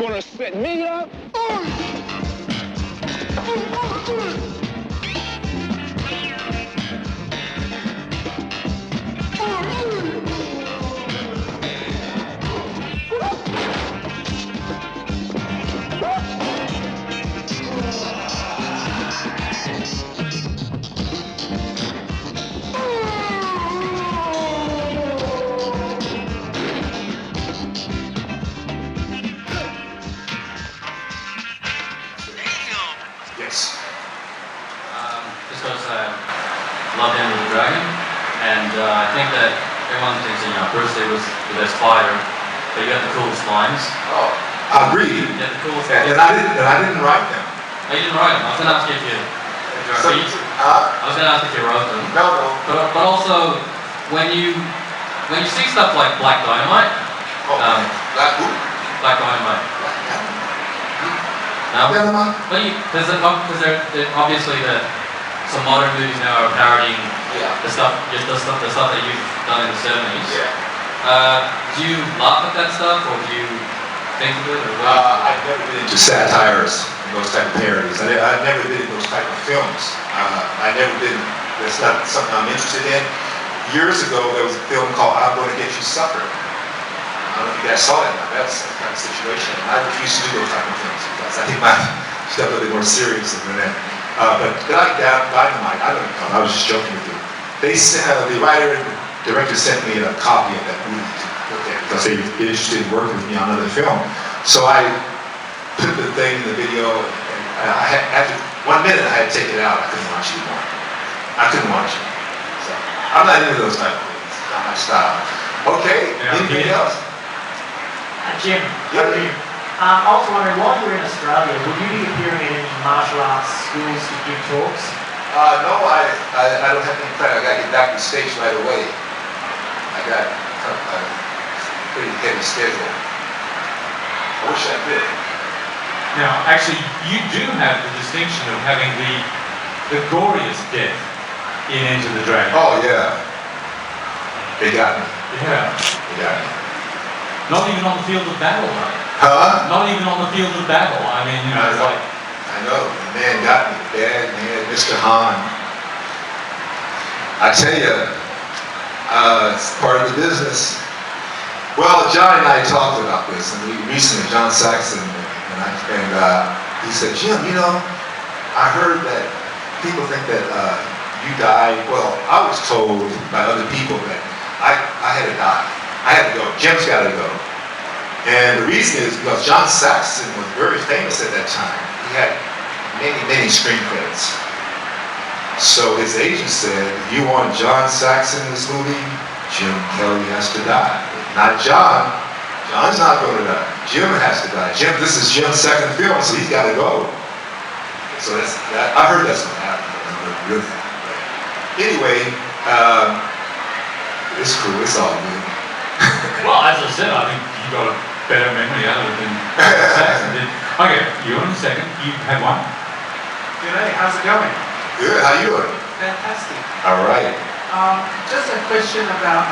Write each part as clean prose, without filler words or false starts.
gonna set me up. Yes. Just because I love Enter the Dragon, and I think that everyone thinks that Bruce Lee was the best fighter, but you got the coolest lines. Oh, I agree. You got the coolest. And I didn't write them. Oh, you didn't write them. I was going to ask you if you wrote them. I was going to ask if you wrote them. No. But also when you see stuff like Black Dynamite. Black who? Black Dynamite. No? Because they're obviously some modern movies now are parodying the stuff that you've done in the 70s. Yeah. Do you laugh at that stuff, or do you think of it? Or I've never been into satires and those type of parodies. I've never been in those type of films. That's not something I'm interested in. Years ago, there was a film called I'm Gonna Get You Sucker. I don't know if you guys saw that. That's the kind of situation. And I refuse to do those type of things because I think my stuff a little bit more serious than that. But like Dynamite, I don't know. I was just joking with you. The writer and director sent me a copy of that movie to look at because they were interested in working with me on another film. So I put the thing in the video, and after 1 minute, I had to take it out. I couldn't watch it anymore. I couldn't watch it. So I'm not into those type of things. It's not my style. Okay. Anything else? Jim, how are you? I was wondering, while you're in Australia, would you be appearing at any martial arts schools to give talks? No, I don't have any plan. I got to get back to the States right away. I got a pretty heavy schedule. I wish I did. Now, actually, you do have the distinction of having the goriest death in Enter the Dragon. Oh, yeah. They got me. Yeah. They got me. Not even on the field of battle, though. Huh? Not even on the field of battle. I mean, it's like... I know. The man got me. Bad man, Mr. Han. I tell you, it's part of the business. Well, John and I talked about this, and recently, John Saxon, he said, Jim, I heard that people think that you died. Well, I was told by other people that I had to die. I had to go. Jim's got to go. And the reason is because John Saxon was very famous at that time. He had many screen credits. So his agent said, if you want John Saxon in this movie, Jim Kelly has to die. Not John. John's not going to die. Jim has to die. This is Jim's second film, so he's got to go. So I heard that's what happened. Really happened. Anyway, it's cool. It's all good. Well, as I said, I think you got a better memory out of it than Saxon did. Okay, you're in a second. You had one. G'day, how's it going? Good. How you doing? Fantastic. All right. Just a question about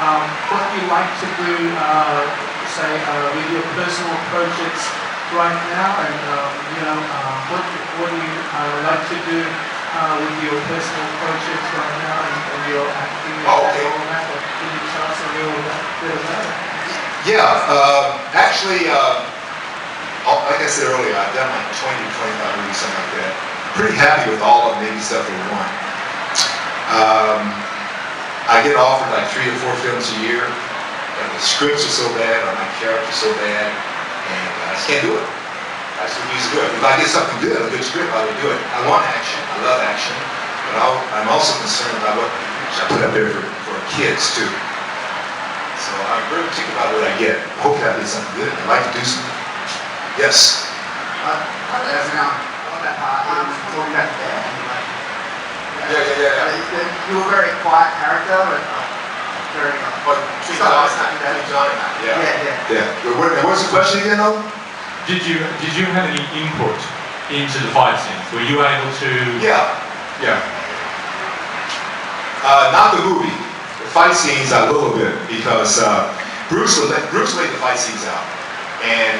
what you like to do, with your personal projects right now, and what do you like to do with your personal projects right now and your acting and all that? Can you tell us a little bit about it? Yeah. Actually, like I said earlier, I've done like 20 to 25 movies, something like that. Pretty happy with all of them, maybe except for one. I get offered like 3 to 4 films a year, and the scripts are so bad, or my character's so bad, and I just can't do it. I just refuse to do it. If I get something good, a good script, I would do it. I want action. I love action, but I'm also concerned about what I put up there for kids too. So I'm very particular about what I get. Hopefully I get something good. I'd like to do something. Yes. How's it going? On that part, talking about the band. Yeah. You were a very quiet character, but very. Yeah. What's the question again, though? Did you have any input into the fight scenes? Were you able to? Yeah. Not the movie. The fight scenes a little bit because Bruce laid the fight scenes out. And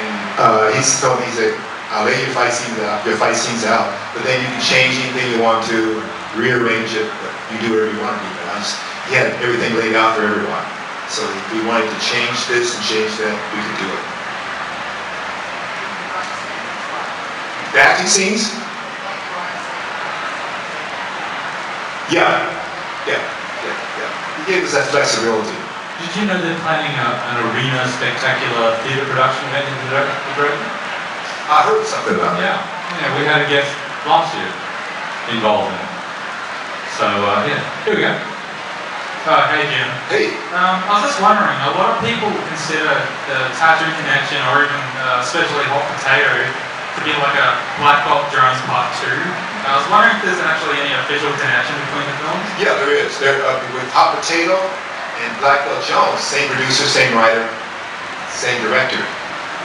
he told me, he said, I'll lay your fight scenes out, but then you can change anything you want to, rearrange it, but you do whatever you want to do. But he had everything laid out for everyone. So if we wanted to change this and change that, we could do it. The acting scenes? Yeah. He gave us that flexibility. Did you know they're planning an arena spectacular theatre production event in the director? I heard something about that. Yeah, we had a guest last year involved in it. So, here we go. Hey Jim. Hey. I was just wondering, a lot of people consider the Tattoo Connection or even especially Hot Potato to be like a Black Hawk Jones Part 2. I was wondering if there's actually any official connection between the films? Yeah, there is. With Hot Potato and Black Belt Jones, same producer, same writer, same director.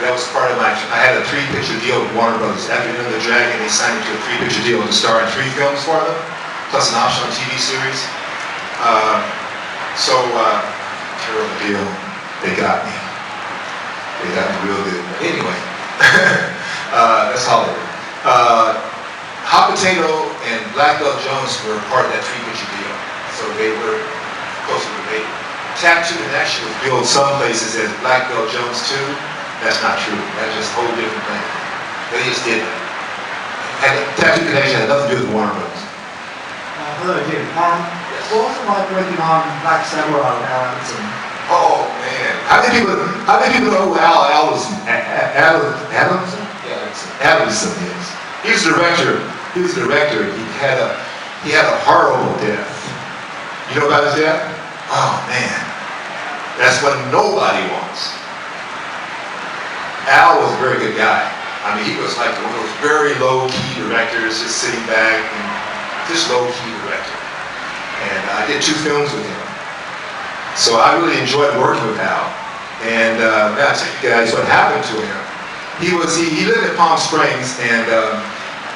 That was part of I had a 3-picture deal with Warner Brothers. After Enter the Dragon, they signed me to a 3-picture deal to star in 3 films for them, plus an optional TV series. Terrible deal. They got me. They got me real good. But anyway, that's Hollywood. Hot Potato and Black Belt Jones were part of that 3-picture deal. So they were closely related. Tattoo Connection was billed some places as Black Belt Jones 2. That's not true. That's just a whole different thing. They just did that. And Tattoo Connection had nothing to do with Warner Brothers. Hello, Jim. What was it like working on Black Samurai with Al Anderson? Oh man, how many people know who Adamson? Adamson is. He was the director. He had a horrible death. You know about his death? Oh man, that's what nobody wants. Al was a very good guy. I mean, he was like one of those very low-key directors, just sitting back and just low-key director. And I did 2 films with him. So I really enjoyed working with Al. And I'll tell you guys what happened to him. He lived in Palm Springs, and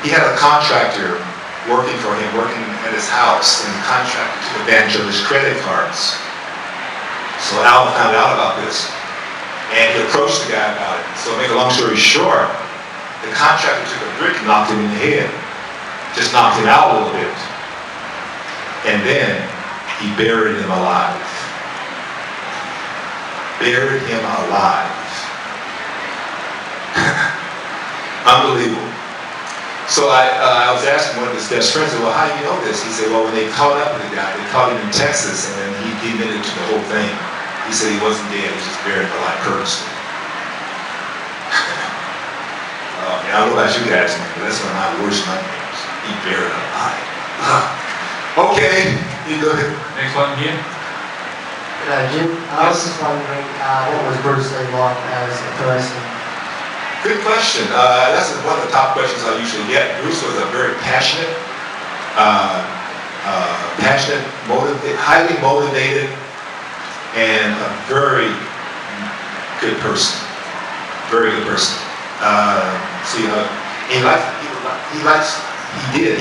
he had a contractor working for him, working at his house, and the contractor took advantage of his credit cards. So Al found out about this, and he approached the guy about it. So to make a long story short, the contractor took a brick and knocked him in the head. Just knocked him out a little bit. And then he buried him alive. Buried him alive. Unbelievable. So I was asking one of his best friends, well, how do you know this? He said, well, when they caught up with the guy, they caught him in Texas, and then he admitted to the whole thing. He said he wasn't dead, he was just buried alive purposely. I don't know about you guys, man, but that's one of my worst nightmares. He buried alive. Okay, you go ahead. Next one here. G'day, Jim. I was just wondering, what was Bruce Lee like as a person? Good question. That's one of the top questions I usually get. Bruce was a very passionate, highly motivated, and a very good person. Very good person. He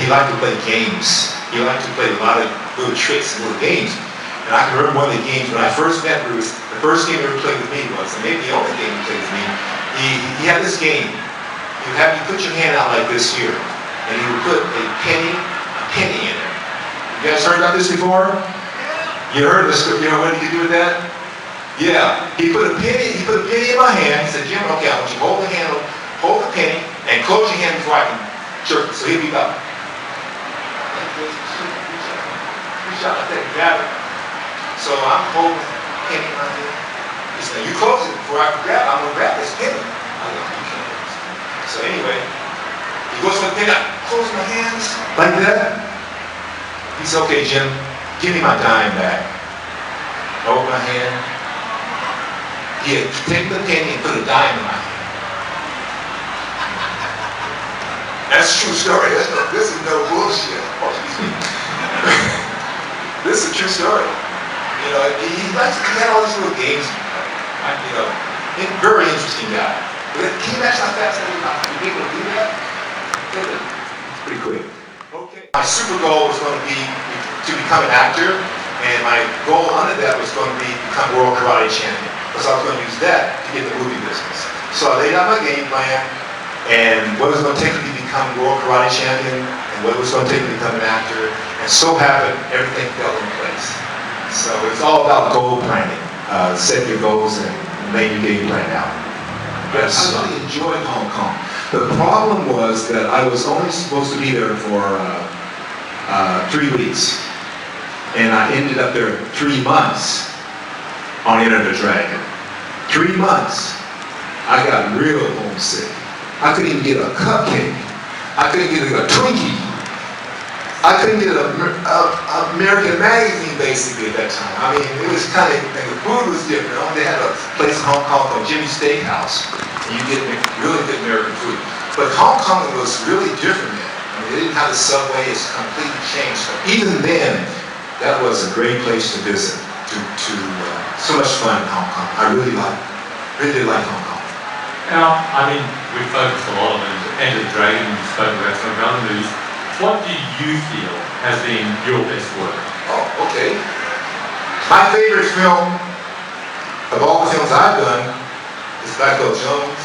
liked to play games. He liked to play a lot of little tricks and little games. And I can remember one of the games when I first met Bruce, the first game he ever played with me was, and maybe the only game he played with me, he had this game. He would have you put your hand out like this here, and he would put a penny in it. You guys heard about this before? You heard this, you know what he could do with that? Yeah, he put a penny in my hand. He said, Jim, okay, I want you to hold the penny, and close your hand before I can jerk it. So he'd be about, reach out like that, grab it. So I'm holding the penny in my hand. He said, you close it before I can grab it. I'm going to grab this penny. I go, you can't. So anyway, he goes for the penny, I close my hands like that. He said, okay, Jim, give me my dime back. I open my hand. He had taken the penny and put a dime in my hand. That's a true story. This is no bullshit. Oh, excuse me. This is a true story. You know, he had all these little games. You know, very interesting guy. But can you imagine how fast that is? To be able to do that? It's pretty quick. Okay. My super goal was going to be to become an actor, and my goal under that was going to be become world karate champion. because I was going to use that to get the movie business. So I laid out my game plan and what it was going to take me to become world karate champion and what it was going to take me to become an actor. And so happened, everything fell in place. So it's all about goal planning. Set your goals and lay your game plan out. Yes, I really enjoyed Hong Kong. The problem was that I was only supposed to be there for 3 weeks. And I ended up there 3 months on Enter the Dragon. 3 months. I got real homesick. I couldn't even get a cupcake. I couldn't get a Twinkie. I couldn't get an American magazine basically at that time. I mean, it was kind of, and the food was different. They had a place in Hong Kong called Jimmy's Steakhouse, and you get really good American food. But Hong Kong was really different then. I mean, they didn't have the subway. It's completely changed. But even then, that was a great place to visit. So much fun in Hong Kong. I really did like Hong Kong. Now, I mean, we focused a lot on Enter the Dragon and you spoke about some of your other movies. What do you feel has been your best work? Oh, okay. My favorite film of all the films I've done is Black Belt Jones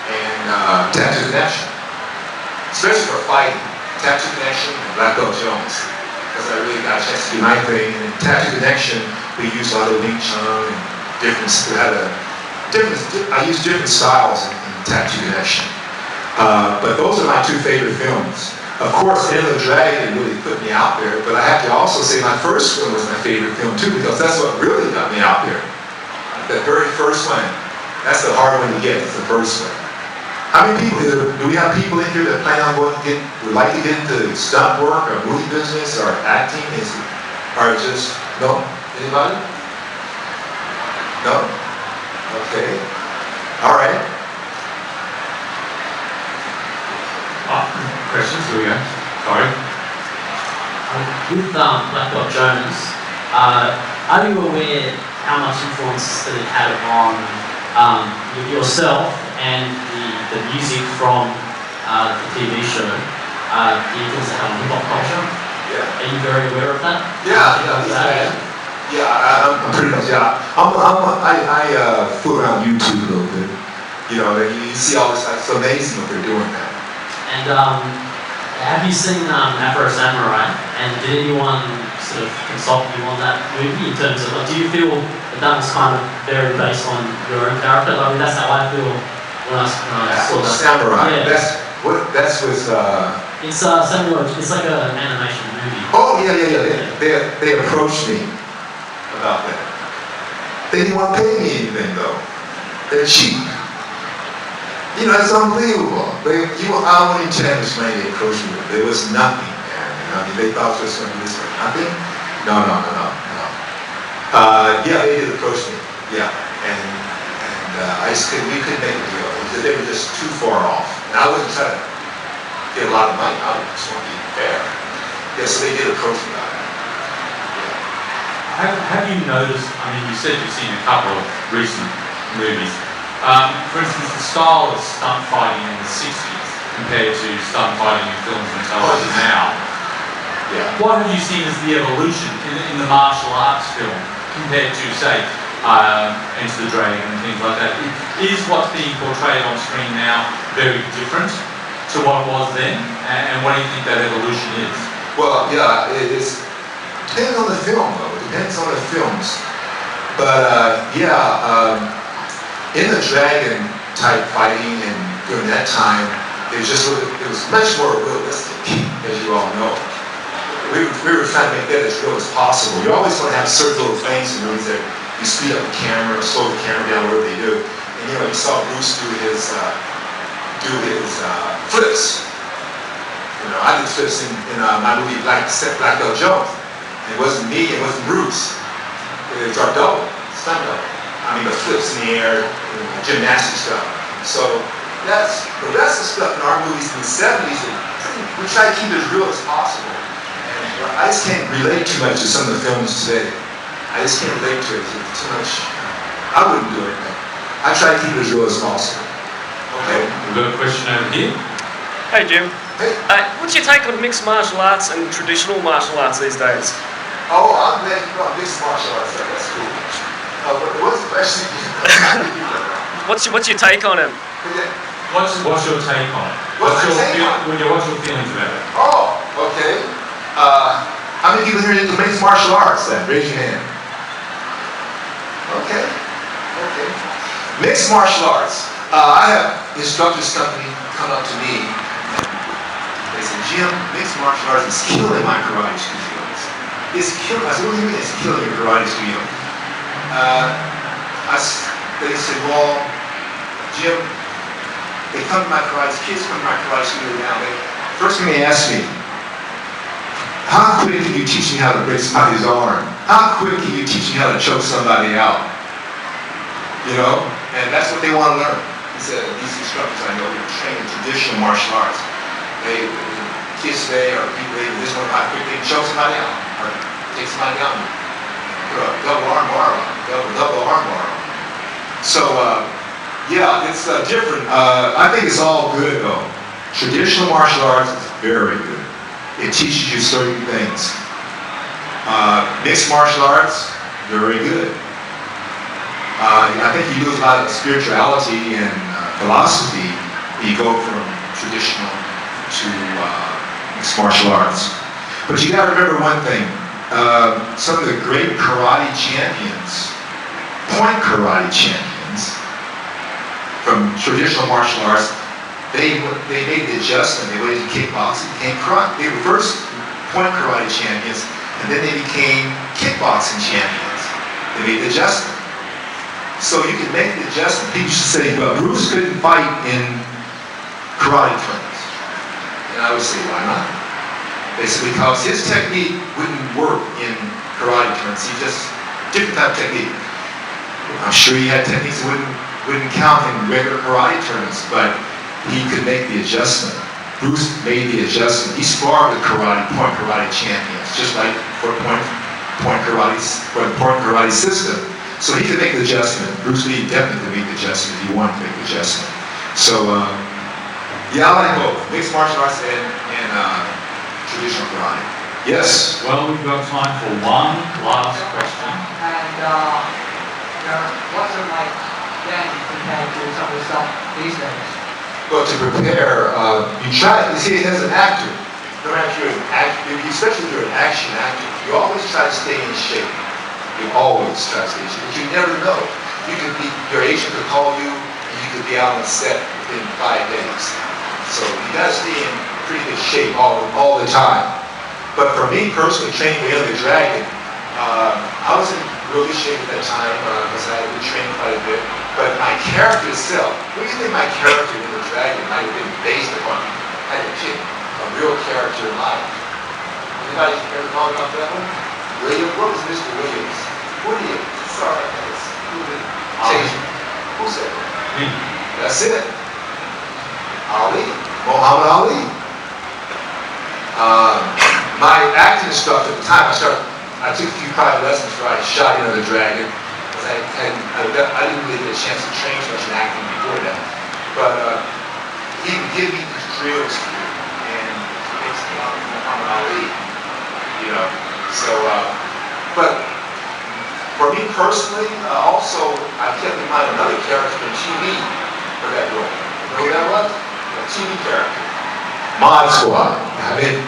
and Tattoo Connection. Especially for fighting. Tattoo Connection and Black Belt Jones. Because I really got a chance to do my thing. And in Tattoo Connection, we used a lot of Wing Chun and I used different styles in Tattoo Connection. But those are my 2 favorite films. Of course, Enter the Dragon really put me out there, but I have to also say my first film was my favorite film too, because that's what really got me out there. The very first one, that's the hard one to get, it's the first one. How many people, do we have people in here that plan on would like to get into stunt work or movie business or acting? Or just, no? Anybody? No? Okay. All right. Questions? Here we go. Sorry. With Black Belt Jones, are you aware how much influence that it had on yourself and the music from the TV show, the influence it had on hip-hop culture? Yeah. Are you very aware of that? Yeah, I'm pretty much, yeah. I fool around YouTube a little bit. You know, you see all this, it's amazing what they're doing now. And have you seen Afro Samurai? And did anyone sort of consult you on that movie in terms of, do you feel that was kind of very based on your own character? I mean, that's how I feel when I saw that. Samurai. Yeah. That's with. It's Samurai. It's like an animation movie. Oh yeah. They approached me about that. They didn't want to pay me anything though. They're cheap. You know, it's unbelievable. I don't even tell this money they approached me with. There was nothing, man. I mean, they thought it was going to be this way. Nothing? No. Yeah, they did approach me. Yeah, and we couldn't make a deal. They were just too far off. And I wasn't trying to get a lot of money. I just want to be fair. Yeah, so they did approach me about that. Have you noticed, I mean, you said you've seen a couple of recent movies. For instance, the style of stunt fighting in the 60s compared to stunt fighting in films and television now. Yeah. What have you seen as the evolution in the martial arts film compared to, say, Enter the Dragon and things like that? Is what's being portrayed on screen now very different to what it was then? And what do you think that evolution is? Well, yeah, it depends on the film, though. It depends on the films. But in the Dragon type fighting and during that time, it was much more realistic, as you all know. We were trying to make that as real as possible. You always want to have certain little things in movies that you speed up the camera, slow the camera down, whatever they do. And you know, you saw Bruce do his flips. You know, I did flips in my movie Black Belt Jones. It wasn't me, it wasn't Bruce. It was our double, stunt double. I mean, the flips in the air, gymnastic stuff. So the rest of the stuff in our movies in the 70s, we try to keep it as real as possible. And I just can't relate too much to some of the films today. I just can't relate to it too much. I wouldn't do it. I try to keep it as real as possible. Okay. We've got a question over here. Hey Jim. Hey. What's your take on mixed martial arts and traditional martial arts these days? Oh, I'm glad you brought mixed martial arts up. That's cool. What's the question? What's your take on him? What's your take on it? What's your take on it? What's your feelings about it? Oh, okay. How many people here into mixed martial arts then? Raise your hand. Okay. Okay. Mixed martial arts. I have instructors company come up to me. They said, Jim, mixed martial arts is killing my karate studios. It's killing. I said, what do you mean it's killing your karate studio? They said, well, Jim, they come to my karate, kids come to my karate studio now. First thing they ask me, how quick can you teach me how to break somebody's arm? How quick can you teach me how to choke somebody out? You know, and that's what they want to learn. He said, these instructors I know, they're trained in traditional martial arts. Kids today or people, they just want to know how quick they can choke somebody out or take somebody down. Put a double arm bar on, double arm bar on. So, yeah, it's different. I think it's all good though. Traditional martial arts is very good. It teaches you certain things. Mixed martial arts, very good. I think you lose a lot of spirituality and philosophy when you go from traditional to mixed martial arts. But you got to remember one thing. Some of the great karate champions, point karate champions from traditional martial arts, they made the adjustment. They went into kickboxing, became karate. They were first point karate champions, and then they became kickboxing champions. They made the adjustment. So you can make the adjustment. People should say, well, Bruce couldn't fight in karate tournaments. And I would say, why not? They said, because his technique wouldn't work in karate tournaments. He just, different type of technique. I'm sure he had techniques that wouldn't count in regular karate tournaments, but he could make the adjustment. Bruce made the adjustment. He sparred with point karate champions, just like for point karate system. So he could make the adjustment. Bruce Lee definitely could make the adjustment if he wanted to make the adjustment. So, yeah, I like both mixed martial arts and traditional karate. Yes? Well, we've got time for one last question. And what's it like then compared to some of the stuff these days? Well, to prepare, you see, as an actor, no matter if you're an actor, especially if you're an action actor, you always try to stay in shape. You always try to stay in shape, but you never know. Your agent could call you, and you could be out on set within 5 days. So you gotta stay in pretty good shape all the time. But for me personally, training with the Dragon, I was in really shape at that time because I had been training quite a bit. But my character itself, what do you think my character in the Dragon might have been based upon? I had to pick a real character in life. Anybody ever thought about that one? William, what was Mr. Williams? William, sorry, who said that? Me. That's it. Ali, Muhammad Ali. My acting instructor at the time, I took a few private lessons before I shot into the Dragon. I didn't really get a chance to train so much in acting before that. But he would give me these drills to do, and it makes me like Muhammad Ali, you know. So, but for me personally, also, I kept in mind another character from TV for that role. You know who that was? A TV character. Mod Squad. I mean,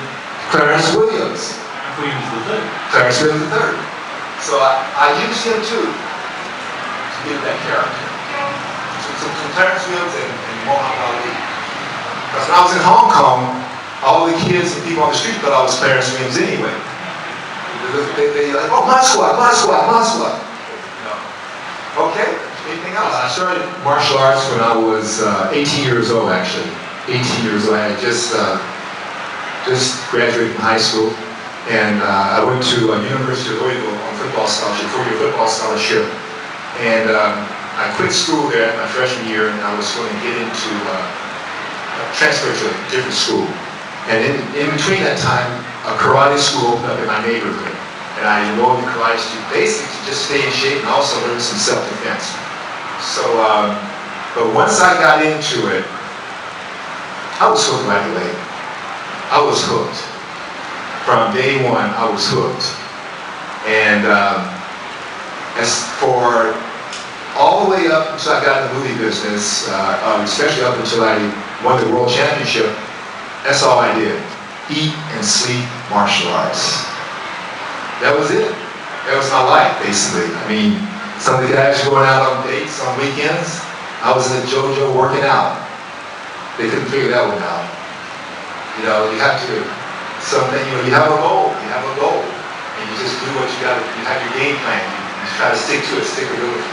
Clarence Williams. Clarence Williams III. So I used him too to give that character. So Clarence Williams and Muhammad Ali. Because when I was in Hong Kong, all the kids and people on the street thought I was Clarence Williams anyway. They like, oh, Mod Squad. Okay, anything else? I started martial arts when I was 18 years old, actually. 18 years old. I had just graduated from high school. And I went to University of Louisville on football scholarship, 4-year football scholarship. And I quit school there my freshman year, and I was going to get into transfer to a different school. And in between that time, a karate school opened up in my neighborhood. And I enrolled in karate to basically just stay in shape and also learn some self-defense. So, but once I got into it, I was hooked right away. I was hooked. From day one, I was hooked. And as for all the way up until I got in the movie business, especially up until I won the world championship. That's all I did. Eat and sleep martial arts. That was it. That was my life, basically. I mean, some of the guys going out on dates on weekends, I was in the JoJo working out. They couldn't figure that one out. You know, you have to, you have a goal, and you just do what you got to, you have your game plan, you try to stick to it, stickability.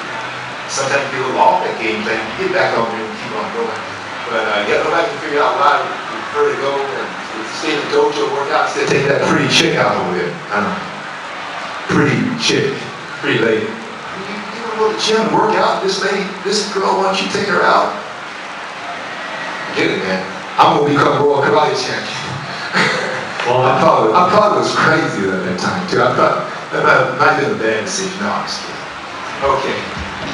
Sometimes people off that game plan, you get back on there and keep on going. But you got to go back and figure out why you prefer to go and stay in the dojo, work out, instead of take that pretty chick out over there. I don't know. Pretty chick, pretty lady. You want to go to the gym and work out, this girl, why don't you take her out? Get it, man. I'm going to become world karate champion. Well, I probably was crazy at that time, too. I thought that might have been a bad decision. No, I'm just kidding. Okay.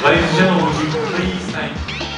ladies and gentlemen, would you please thank